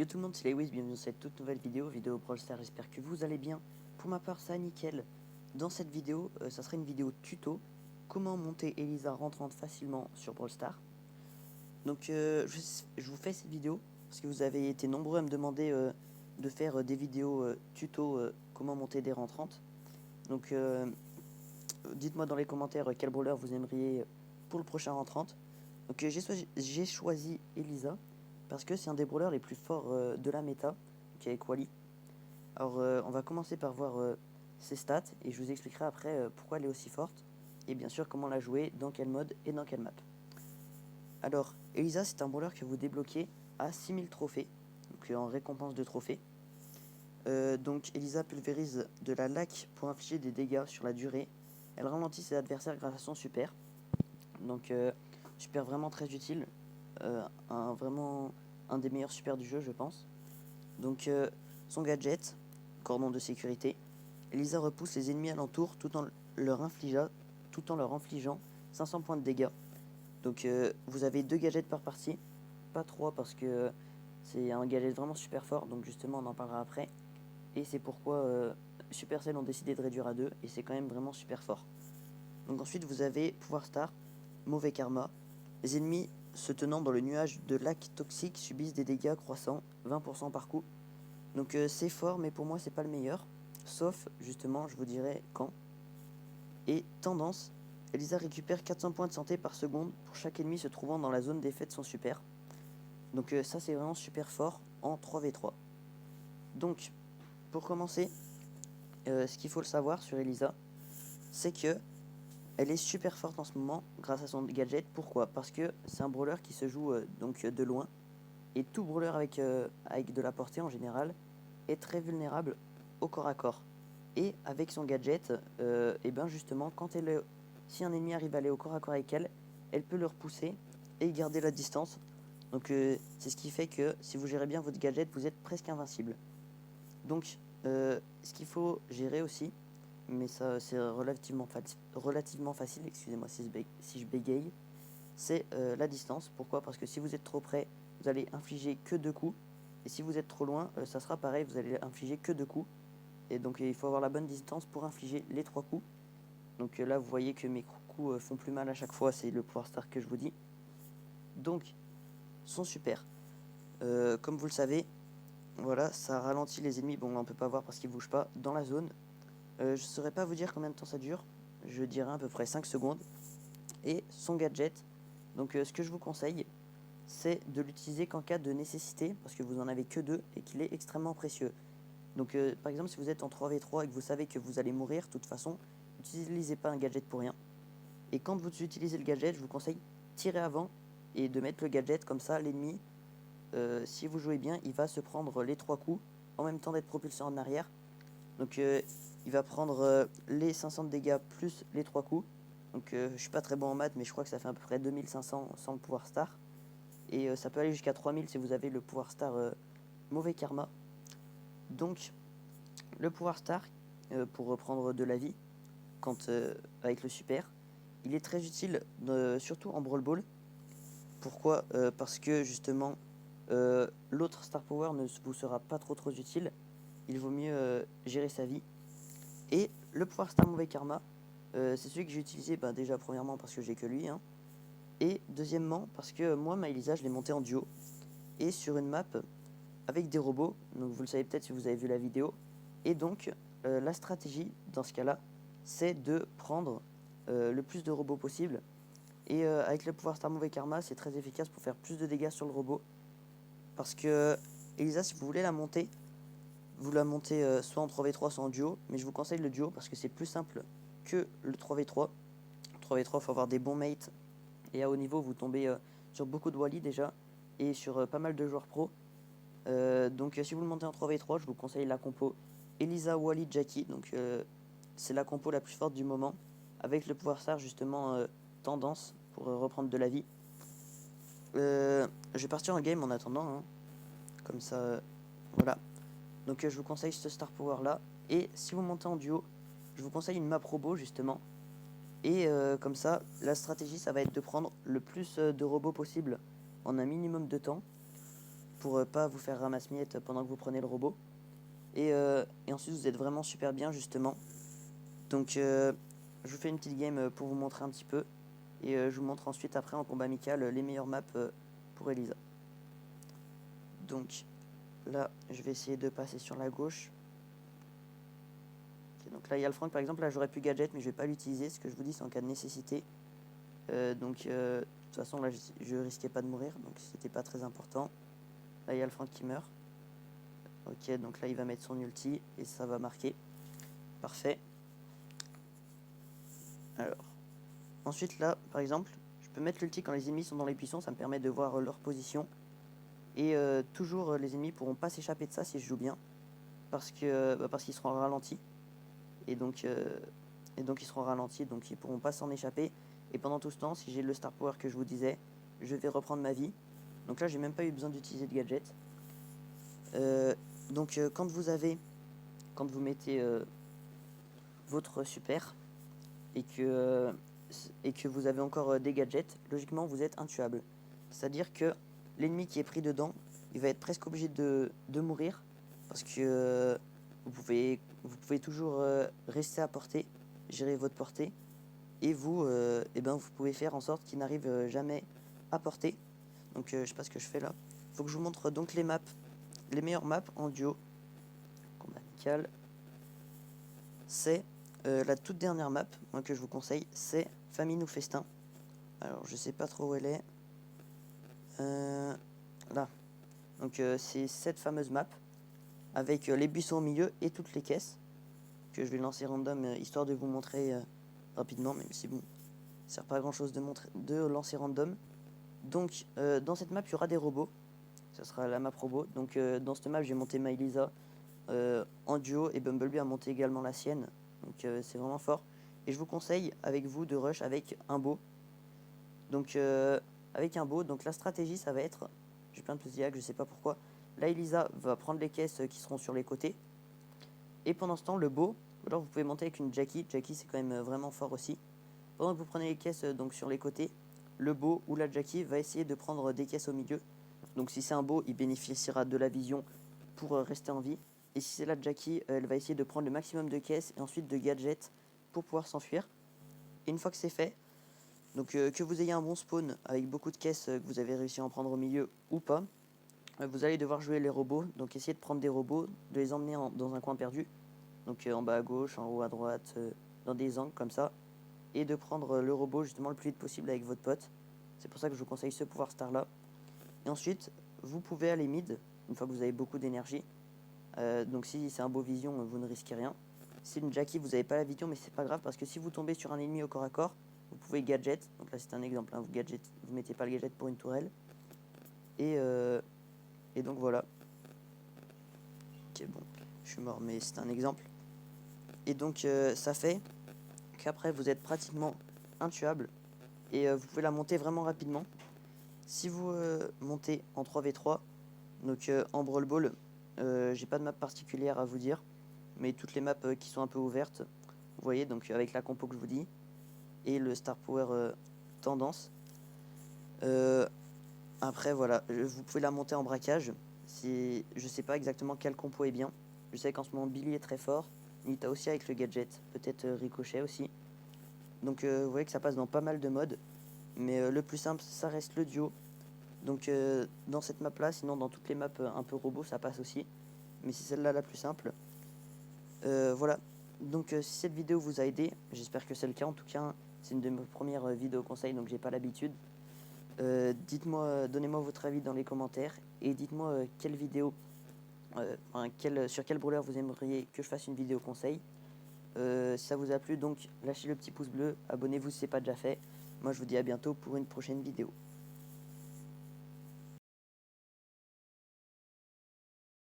Salut tout le monde, c'est Lewis, bienvenue dans cette toute nouvelle vidéo Brawl Stars, j'espère que vous allez bien. Pour ma part, ça va nickel. Dans cette vidéo, ça sera une vidéo tuto, comment monter Elisa rentrante facilement sur Brawl Stars. Donc je vous fais cette vidéo parce que vous avez été nombreux à me demander de faire des vidéos tuto comment monter des rentrantes. Donc dites-moi dans les commentaires quel brawler vous aimeriez pour le prochain rentrante. Donc j'ai choisi Elisa parce que c'est un des brawlers les plus forts de la méta, qui est avec Wally. Alors on va commencer par voir ses stats et je vous expliquerai après pourquoi elle est aussi forte et bien sûr comment la jouer, dans quel mode et dans quelle map. Alors Elisa, c'est un brawler que vous débloquez à 6000 trophées, donc en récompense de trophées. Donc Elisa pulvérise de la laque pour infliger des dégâts sur la durée. Elle ralentit ses adversaires grâce à son super. Donc super vraiment très utile, vraiment un des meilleurs super du jeu je pense. Donc son gadget, cordon de sécurité. Elisa repousse les ennemis alentours tout en leur infligeant 500 points de dégâts. Donc vous avez 2 gadgets par partie, pas 3 parce que c'est un gadget vraiment super fort, donc justement on en parlera après. Et c'est pourquoi Supercell ont décidé de réduire à 2 et c'est quand même vraiment super fort. Donc ensuite vous avez pouvoir star, mauvais karma. Les ennemis se tenant dans le nuage de lac toxique subissent des dégâts croissants, 20% par coup. Donc c'est fort, mais pour moi c'est pas le meilleur. Sauf justement, je vous dirai quand. Et tendance, Elisa récupère 400 points de santé par seconde pour chaque ennemi se trouvant dans la zone d'effet de son super. Donc ça c'est vraiment super fort en 3v3. Donc pour commencer, ce qu'il faut le savoir sur Elisa, c'est que elle est super forte en ce moment grâce à son gadget. Pourquoi? Parce que c'est un brawler qui se joue donc de loin. Et tout brawler avec de la portée en général est très vulnérable au corps à corps. Et avec son gadget, et ben justement, si un ennemi arrive à aller au corps à corps avec elle, elle peut le repousser et garder la distance. Donc c'est ce qui fait que si vous gérez bien votre gadget, vous êtes presque invincible. Donc ce qu'il faut gérer aussi, mais ça c'est relativement facile, excusez-moi si je bégaye, c'est la distance. Pourquoi? Parce que si vous êtes trop près, vous allez infliger que 2 coups, et si vous êtes trop loin, ça sera pareil, vous allez infliger que 2 coups, et donc il faut avoir la bonne distance pour infliger les 3 coups. Donc là vous voyez que mes coups font plus mal à chaque fois, c'est le pouvoir star que je vous dis. Donc son super, comme vous le savez, voilà, ça ralentit les ennemis, bon on peut pas voir parce qu'ils bougent pas, dans la zone. Je ne saurais pas vous dire combien de temps ça dure, je dirais à peu près 5 secondes. Et son gadget, donc ce que je vous conseille, c'est de l'utiliser qu'en cas de nécessité, parce que vous en avez que 2 et qu'il est extrêmement précieux. Donc par exemple si vous êtes en 3v3 et que vous savez que vous allez mourir, de toute façon, n'utilisez pas un gadget pour rien. Et quand vous utilisez le gadget, je vous conseille tirer avant et de mettre le gadget, comme ça l'ennemi, si vous jouez bien, il va se prendre les 3 coups en même temps d'être propulsé en arrière. Donc il va prendre les 500 de dégâts plus les 3 coups. Donc je suis pas très bon en maths, mais je crois que ça fait à peu près 2500 sans le pouvoir star. Et ça peut aller jusqu'à 3000 si vous avez le pouvoir star mauvais karma. Donc le pouvoir star, pour reprendre de la vie, avec le super, il est très utile, surtout en Brawl Ball. Pourquoi? Parce que justement, l'autre star power ne vous sera pas trop utile. Il vaut mieux gérer sa vie. Et le pouvoir star mauvais karma, c'est celui que j'ai utilisé déjà premièrement parce que j'ai que lui, hein, et deuxièmement parce que moi ma Elisa je l'ai monté en duo et sur une map avec des robots, donc vous le savez peut-être si vous avez vu la vidéo. Et donc la stratégie dans ce cas là, c'est de prendre le plus de robots possible. Et avec le pouvoir star mauvais karma, c'est très efficace pour faire plus de dégâts sur le robot, parce que Elisa, si vous voulez la monter, vous la montez soit en 3v3 soit en duo, mais je vous conseille le duo parce que c'est plus simple que le 3v3. 3v3, il faut avoir des bons mates, et à haut niveau vous tombez sur beaucoup de Wally déjà, et sur pas mal de joueurs pro. Donc si vous le montez en 3v3, je vous conseille la compo Elisa, Wally, Jackie. Donc c'est la compo la plus forte du moment, avec le pouvoir star justement tendance pour reprendre de la vie. Je vais partir en game en attendant, hein. Comme ça, voilà. Donc je vous conseille ce star power là. Et si vous montez en duo, je vous conseille une map robot justement. Et comme ça, la stratégie ça va être de prendre le plus de robots possible en un minimum de temps. pour pas vous faire ramasse-miettes pendant que vous prenez le robot. Et ensuite vous êtes vraiment super bien justement. Donc je vous fais une petite game pour vous montrer un petit peu. Et je vous montre ensuite après en combat amical les meilleures maps pour Elisa. Donc là je vais essayer de passer sur la gauche. Okay, donc là il y a le Franck par exemple, là j'aurais pu gadget mais je vais pas l'utiliser. Ce que je vous dis c'est en cas de nécessité. De toute façon là je risquais pas de mourir, donc c'était pas très important. Là il y a le Franck qui meurt. Ok, donc là il va mettre son ulti et ça va marquer. Parfait. Alors, ensuite là par exemple, je peux mettre l'ulti quand les ennemis sont dans les buissons, ça me permet de voir leur position. Et toujours les ennemis pourront pas s'échapper de ça si je joue bien, parce qu'ils seront ralentis. Et donc ils seront ralentis, donc ils pourront pas s'en échapper. Et pendant tout ce temps, si j'ai le star power que je vous disais, je vais reprendre ma vie. Donc là j'ai même pas eu besoin d'utiliser de gadget. Quand vous mettez votre super et que vous avez encore des gadgets, logiquement vous êtes intuable. C'est-à-dire que l'ennemi qui est pris dedans, il va être presque obligé de mourir, parce que vous pouvez toujours rester à portée, gérer votre portée, et vous pouvez faire en sorte qu'il n'arrive jamais à portée. Donc je sais pas ce que je fais là. Il faut que je vous montre donc les meilleures maps en duo. Combat amical. C'est la toute dernière map, moi, que je vous conseille, c'est Famine ou Festin. Alors je sais pas trop où elle est. Là. Donc c'est cette fameuse map avec les buissons au milieu et toutes les caisses que je vais lancer random histoire de vous montrer rapidement, même si bon, ça sert pas à grand chose de lancer random. Donc dans cette map il y aura des robots, ça sera la map robot. Donc dans cette map j'ai monté ma Elisa en duo et Bumblebee a monté également la sienne, donc c'est vraiment fort. Et je vous conseille avec vous de rush avec un beau. Donc avec un beau, donc la stratégie ça va être, j'ai plein de petits hacks, je sais pas pourquoi. Là Elisa va prendre les caisses qui seront sur les côtés. Et pendant ce temps le beau, alors vous pouvez monter avec une Jackie. Jackie c'est quand même vraiment fort aussi. Pendant que vous prenez les caisses donc sur les côtés, le beau ou la Jackie va essayer de prendre des caisses au milieu. Donc si c'est un beau, il bénéficiera de la vision pour rester en vie. Et si c'est la Jackie, elle va essayer de prendre le maximum de caisses et ensuite de gadgets pour pouvoir s'enfuir. Et une fois que c'est fait, donc que vous ayez un bon spawn avec beaucoup de caisses que vous avez réussi à en prendre au milieu ou pas, vous allez devoir jouer les robots. Donc essayez de prendre des robots, de les emmener dans un coin perdu. Donc en bas à gauche, en haut à droite, dans des angles comme ça. Et de prendre le robot justement le plus vite possible avec votre pote. C'est pour ça que je vous conseille ce pouvoir star là. Et ensuite, vous pouvez aller mid, une fois que vous avez beaucoup d'énergie. Donc si c'est un beau vision, vous ne risquez rien. Si c'est une Jackie, vous n'avez pas la vision, mais c'est pas grave, parce que si vous tombez sur un ennemi au corps à corps, vous pouvez gadget. Donc là c'est un exemple, hein, vous mettez pas le gadget pour une tourelle. Et donc voilà. Ok, bon, je suis mort, mais c'est un exemple. Et donc ça fait qu'après vous êtes pratiquement intuable. Et vous pouvez la monter vraiment rapidement. Si vous montez en 3v3, donc en Brawl Ball, j'ai pas de map particulière à vous dire, mais toutes les maps qui sont un peu ouvertes, vous voyez, donc avec la compo que je vous dis, et le Star Power tendance. Après voilà, vous pouvez la monter en braquage. Je sais pas exactement quelle compo est bien. Je sais qu'en ce moment Billy est très fort, Nita aussi avec le gadget, peut-être Ricochet aussi. Donc vous voyez que ça passe dans pas mal de modes, mais le plus simple ça reste le duo. Donc dans cette map là, sinon dans toutes les maps un peu robot ça passe aussi, mais c'est celle-là la plus simple. Voilà, donc si cette vidéo vous a aidé, j'espère que c'est le cas. En tout cas c'est une de mes premières vidéos conseils, donc j'ai pas l'habitude. Dites-moi, donnez-moi votre avis dans les commentaires, et dites-moi quelle vidéo, sur quel brawler vous aimeriez que je fasse une vidéo conseil. Si ça vous a plu, donc lâchez le petit pouce bleu, abonnez-vous si ce n'est pas déjà fait. Moi je vous dis à bientôt pour une prochaine vidéo.